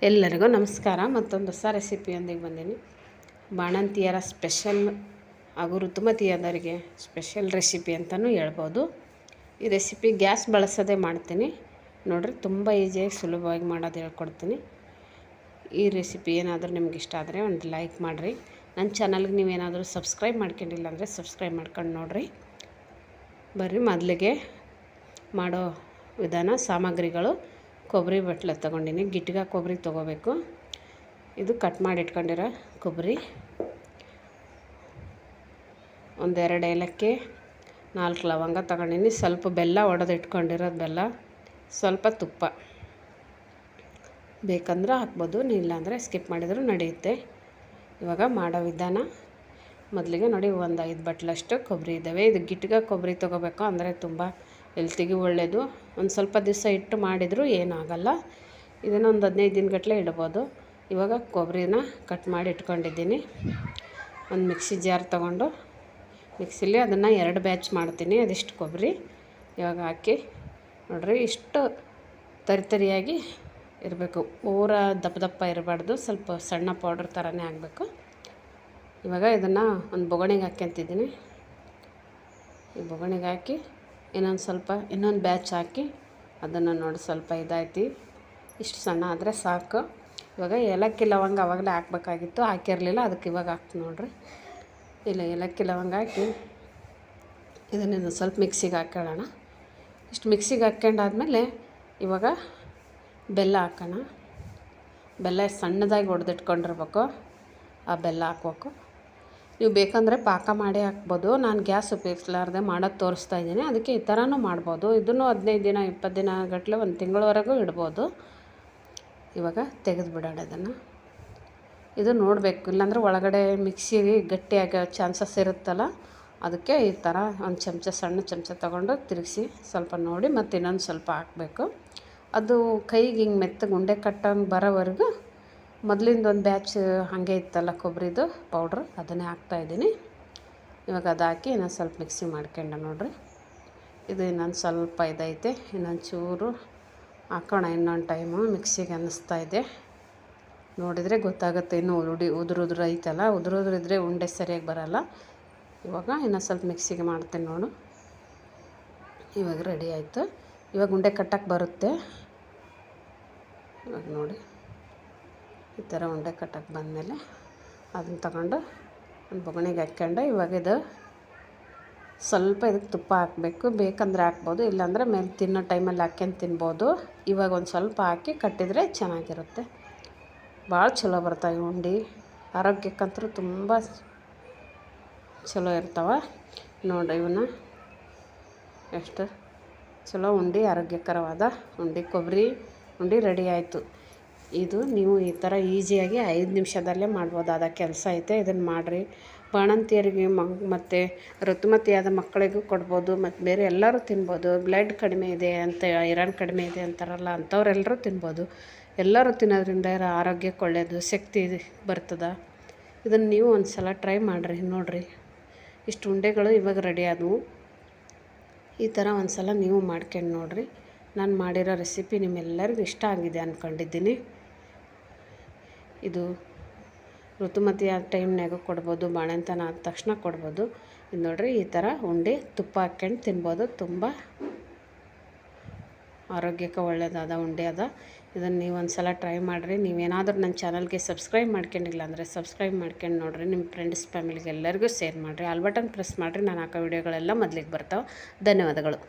ಎಲ್ಲರಿಗೂ ನಮಸ್ಕಾರ. ಮತ್ತೊಂದು ಹೊಸ ರೆಸಿಪಿಯೊಂದಿಗೆ ಬಂದೀನಿ. ಬಾಣಂತಿಯರ ಸ್ಪೆಷಲ್ ಹಾಗೂ ಋತುಮತಿಯರಿಗೆ ಸ್ಪೆಷಲ್ ರೆಸಿಪಿ ಅಂತಲೂ ಹೇಳ್ಬೋದು. ಈ ರೆಸಿಪಿ ಗ್ಯಾಸ್ ಬಳಸೋದೇ ಮಾಡ್ತೀನಿ ನೋಡಿರಿ. ತುಂಬ ಈಸಿಯಾಗಿ ಸುಲಭವಾಗಿ ಮಾಡೋದು ಹೇಳ್ಕೊಡ್ತೀನಿ. ಈ ರೆಸಿಪಿ ಏನಾದರೂ ನಿಮ್ಗೆ ಇಷ್ಟ ಆದರೆ ಒಂದು ಲೈಕ್ ಮಾಡಿರಿ. ನನ್ನ ಚಾನಲ್ಗೆ ನೀವೇನಾದರೂ ಸಬ್ಸ್ಕ್ರೈಬ್ ಮಾಡ್ಕೊಂಡಿಲ್ಲ ಅಂದರೆ ಸಬ್ಸ್ಕ್ರೈಬ್ ಮಾಡ್ಕೊಂಡು ನೋಡಿರಿ. ಬರ್ರಿ ಮೊದಲಿಗೆ ಮಾಡೋ ವಿಧಾನ. ಸಾಮಗ್ರಿಗಳು: ಕೊಬ್ಬರಿ ಬಟ್ಲು ತೊಗೊಂಡಿನಿ. ಗಿಟ್ಗ ಕೊಬ್ಬರಿ ತೊಗೋಬೇಕು. ಇದು ಕಟ್ ಮಾಡಿ ಇಟ್ಕೊಂಡಿರೋ ಕೊಬ್ಬರಿ, ಒಂದೆರಡು ಏಲಕ್ಕಿ, 4 ಲವಂಗ ತೊಗೊಂಡಿನಿ. ಸ್ವಲ್ಪ ಬೆಲ್ಲ ಒಡೆದು ಇಟ್ಕೊಂಡಿರೋದು ಬೆಲ್ಲ, ಸ್ವಲ್ಪ ತುಪ್ಪ. ಬೇಕಂದ್ರೆ ಹಾಕ್ಬೋದು, ಇಲ್ಲಾಂದರೆ ಸ್ಕಿಪ್ ಮಾಡಿದರೂ ನಡೆಯುತ್ತೆ. ಇವಾಗ ಮಾಡೋ ವಿಧಾನ: ಮೊದಲಿಗೆ ನೋಡಿ, ಒಂದು 5 ಬಟ್ಲಷ್ಟು ಕೊಬ್ಬರಿ ಇದ್ದಾವೆ. ಇದು ಗಿಟ್ಗ ಕೊಬ್ಬರಿ ತೊಗೋಬೇಕು, ಅಂದರೆ ತುಂಬ ಹೆಲ್ತಿಗೆ ಒಳ್ಳೆಯದು. ಒಂದು ಸ್ವಲ್ಪ ದಿವಸ ಇಟ್ಟು ಮಾಡಿದರೂ ಏನಾಗಲ್ಲ. ಇದನ್ನು ಒಂದು 15 ದಿನಗಟ್ಟಲೆ ಇಡ್ಬೋದು. ಇವಾಗ ಕೊಬ್ಬರಿನ ಕಟ್ ಮಾಡಿ ಇಟ್ಕೊಂಡಿದ್ದೀನಿ. ಒಂದು ಮಿಕ್ಸಿ ಜಾರ್ ತೊಗೊಂಡು ಮಿಕ್ಸಿಲಿ ಅದನ್ನು 2 ಬ್ಯಾಚ್ ಮಾಡ್ತೀನಿ. ಅದಿಷ್ಟು ಕೊಬ್ಬರಿ ಇವಾಗ ಹಾಕಿ ನೋಡಿರಿ. ಇಷ್ಟು ತರಿಯಾಗಿ ಇರಬೇಕು, ಪೂರ ದಪ್ಪ ಇರಬಾರ್ದು. ಸ್ವಲ್ಪ ಸಣ್ಣ ಪೌಡ್ರ್ ಥರನೇ ಆಗಬೇಕು. ಇವಾಗ ಇದನ್ನು ಒಂದು ಬೊಗಣೆಗೆ ಹಾಕ್ಯಂತಿದ್ದೀನಿ. ಈ ಬೊಗಣೆಗೆ ಹಾಕಿ ಇನ್ನೊಂದು ಬ್ಯಾಚ್ ಹಾಕಿ ಅದನ್ನು ನೋಡಿ ಸ್ವಲ್ಪ ಇದಾಯ್ತು. ಇಷ್ಟು ಸಣ್ಣ ಆದರೆ ಸಾಕು. ಇವಾಗ ಏಲಕ್ಕಿ ಲವಂಗ ಆವಾಗಲೇ ಹಾಕಬೇಕಾಗಿತ್ತು, ಹಾಕಿರಲಿಲ್ಲ. ಅದಕ್ಕೆ ಇವಾಗ ಹಾಕ್ತೀನಿ ನೋಡಿರಿ. ಇಲ್ಲ, ಏಲಕ್ಕಿ ಲವಂಗ ಹಾಕಿ ಇದನ್ನು ಸ್ವಲ್ಪ ಮಿಕ್ಸಿಗೆ ಹಾಕೊಳ್ಳೋಣ. ಇಷ್ಟು ಮಿಕ್ಸಿಗೆ ಹಾಕ್ಕೊಂಡಾದ್ಮೇಲೆ ಇವಾಗ ಬೆಲ್ಲ ಹಾಕೋಣ. ಬೆಲ್ಲ ಸಣ್ಣದಾಗಿ ಹೊಡೆದಿಟ್ಕೊಂಡಿರ್ಬೇಕು. ಆ ಬೆಲ್ಲ ಹಾಕ್ಬೇಕು. ನೀವು ಬೇಕಂದರೆ ಪಾಕ ಮಾಡಿ ಹಾಕ್ಬೋದು. ನಾನು ಗ್ಯಾಸ್ ಉಪಯೋಗಿಸಲಾರ್ದೆ ಮಾಡೋದು ತೋರಿಸ್ತಾ ಇದ್ದೀನಿ. ಅದಕ್ಕೆ ಈ ಥರನೂ ಮಾಡ್ಬೋದು. ಇದನ್ನು 15 ದಿನ 20 ದಿನ ಗಟ್ಟಲೆ, 1 ತಿಂಗಳವರೆಗೂ ಇಡ್ಬೋದು. ಇವಾಗ ತೆಗೆದು ಬಿಡೋಣ ಇದನ್ನು. ಇದು ನೋಡಬೇಕು, ಇಲ್ಲಾಂದರೆ ಒಳಗಡೆ ಮಿಕ್ಸಿಗೆ ಗಟ್ಟಿಯಾಗೋ ಚಾನ್ಸಸ್ ಇರುತ್ತಲ್ಲ. ಅದಕ್ಕೆ ಈ ಥರ ಒಂದು ಚಮಚ, ಸಣ್ಣ ಚಮಚ ತೊಗೊಂಡು ತಿರುಗಿಸಿ ಸ್ವಲ್ಪ ನೋಡಿ ಮತ್ತು ಇನ್ನೊಂದು ಸ್ವಲ್ಪ ಹಾಕಬೇಕು. ಅದು ಕೈಗೆ ಹಿಂಗೆ ಮೆತ್ತಗೆ ಉಂಡೆ ಕಟ್ಟಂಗೆ ಬರೋವರೆಗೂ ಮೊದಲಿಂದ ಒಂದು ಬ್ಯಾಚ್ ಹಾಗೆ ಇತ್ತಲ್ಲ ಕೊಬ್ಬರಿದು ಪೌಡ್ರ್, ಅದನ್ನೇ ಹಾಕ್ತಾಯಿದ್ದೀನಿ. ಇವಾಗ ಅದು ಹಾಕಿ ಇನ್ನೊಂದು ಸ್ವಲ್ಪ ಮಿಕ್ಸಿ ಮಾಡ್ಕೊಂಡೆ ನೋಡಿರಿ. ಇದು ಇನ್ನೊಂದು ಸ್ವಲ್ಪ ಇದೈತೆ, ಇನ್ನೊಂದು ಚೂರು ಹಾಕೋಣ. ಇನ್ನೊಂದು ಟೈಮು ಮಿಕ್ಸಿಗೆ ಅನ್ನಿಸ್ತಾ ಇದೆ. ನೋಡಿದರೆ ಗೊತ್ತಾಗುತ್ತೆ. ಇನ್ನೂ ಉದುರು ಐತಲ್ಲ, ಉದುರಿದ್ರೆ ಉಂಡೆ ಸರಿಯಾಗಿ ಬರೋಲ್ಲ. ಇವಾಗ ಇನ್ನೊಂದು ಸ್ವಲ್ಪ ಮಿಕ್ಸಿಗೆ ಮಾಡ್ತೀನಿ ನೋಡು. ಇವಾಗ ರೆಡಿ ಆಯಿತು. ಇವಾಗ ಉಂಡೆ ಕಟ್ಟಕ್ಕೆ ಬರುತ್ತೆ. ಇವಾಗ ನೋಡಿ, ಈ ಥರ ಉಂಡೆ ಕಟ್ಟಕ್ಕೆ ಬಂದಮೇಲೆ ಅದನ್ನು ತಗೊಂಡು ಒಂದು ಬೊಗಣೆಗೆ ಹಾಕ್ಕೊಂಡು, ಇವಾಗ ಇದು ಸ್ವಲ್ಪ ಇದಕ್ಕೆ ತುಪ್ಪ ಹಾಕಬೇಕು. ಬೇಕಂದರೆ ಹಾಕ್ಬೋದು, ಇಲ್ಲಾಂದರೆ ಮೇಲೆ ತಿನ್ನೋ ಟೈಮಲ್ಲಿ ಹಾಕ್ಯಂಡು ತಿನ್ಬೋದು. ಇವಾಗ ಒಂದು ಸ್ವಲ್ಪ ಹಾಕಿ ಕಟ್ಟಿದರೆ ಚೆನ್ನಾಗಿರುತ್ತೆ. ಭಾಳ ಚಲೋ ಬರ್ತಾವೆ ಉಂಡೆ. ಆರೋಗ್ಯಕ್ಕಂತೂ ತುಂಬ ಚಲೋ ಇರ್ತಾವೆ ನೋಡಿ. ಇವನ್ನ ಎಷ್ಟು ಚಲೋ ಉಂಡೆ, ಆರೋಗ್ಯಕರವಾದ ಉಂಡೆ, ಕೊಬ್ಬರಿ ಉಂಡೆ ರೆಡಿ ಆಯಿತು. ಇದು ನೀವು ಈ ಥರ ಈಸಿಯಾಗಿ 5 ನಿಮಿಷದಲ್ಲೇ ಮಾಡ್ಬೋದಾದ ಕೆಲಸ ಐತೆ. ಇದನ್ನು ಮಾಡಿರಿ. ಬಾಣಂತಿಯರಿಗೆ ಮತ್ತು ಋತುಮತಿಯಾದ ಮಕ್ಕಳಿಗೂ ಕೊಡ್ಬೋದು, ಮತ್ತು ಬೇರೆ ಎಲ್ಲರೂ ತಿನ್ಬೋದು. ಬ್ಲಡ್ ಕಡಿಮೆ ಇದೆ ಅಂತ, ಐರನ್ ಕಡಿಮೆ ಇದೆ ಅಂತಾರಲ್ಲ, ಅಂಥವ್ರೆಲ್ಲರೂ ತಿನ್ಬೋದು. ಎಲ್ಲರೂ ತಿನ್ನೋದ್ರಿಂದ ಆರೋಗ್ಯಕ್ಕೆ ಒಳ್ಳೆಯದು, ಶಕ್ತಿ ಬರ್ತದೆ. ಇದನ್ನು ನೀವು ಒಂದು ಸಲ ಟ್ರೈ ಮಾಡಿರಿ ನೋಡಿರಿ. ಇಷ್ಟು ಉಂಡೆಗಳು ಇವಾಗ ರೆಡಿ ಆದವು. ಈ ಥರ ಒಂದು ಸಲ ನೀವು ಮಾಡ್ಕೊಂಡು ನೋಡಿರಿ. ನಾನು ಮಾಡಿರೋ ರೆಸಿಪಿ ನಿಮ್ಮೆಲ್ಲರಿಗೂ ಇಷ್ಟ ಆಗಿದೆ ಅಂದ್ಕೊಂಡಿದ್ದೀನಿ. ಇದು ಋತುಮತಿಯ ಟೈಮ್ನಾಗೂ ಕೊಡ್ಬೋದು, ಬಾಣಂತನ ಆದ ತಕ್ಷಣ ಕೊಡ್ಬೋದು. ಇದು ನೋಡಿರಿ, ಈ ಥರ ಉಂಡೆ ತುಪ್ಪ ಹಾಕ್ಕೊಂಡು ತಿನ್ಬೋದು. ತುಂಬ ಆರೋಗ್ಯಕ್ಕೆ ಒಳ್ಳೆಯದಾದ ಉಂಡೆ ಅದ. ಇದನ್ನು ನೀವು ಒಂದು ಸಲ ಟ್ರೈ ಮಾಡಿರಿ. ನೀವೇನಾದರೂ ನನ್ನ ಚಾನಲ್ಗೆ ಸಬ್ಸ್ಕ್ರೈಬ್ ಮಾಡ್ಕೊಂಡಿಲ್ಲ ಅಂದರೆ ಸಬ್ಸ್ಕ್ರೈಬ್ ಮಾಡ್ಕೊಂಡು ನೋಡಿರಿ. ನಿಮ್ಮ ಫ್ರೆಂಡ್ಸ್ ಫ್ಯಾಮಿಲಿಗೆ ಎಲ್ಲರಿಗೂ ಶೇರ್ ಮಾಡಿರಿ. ಆಲ್ ಬಟನ್ ಪ್ರೆಸ್ ಮಾಡಿರಿ. ನಾನು ಹಾಕೋ ವಿಡಿಯೋಗಳೆಲ್ಲ ಮೊದಲಿಗೆ ಬರ್ತಾವೆ. ಧನ್ಯವಾದಗಳು.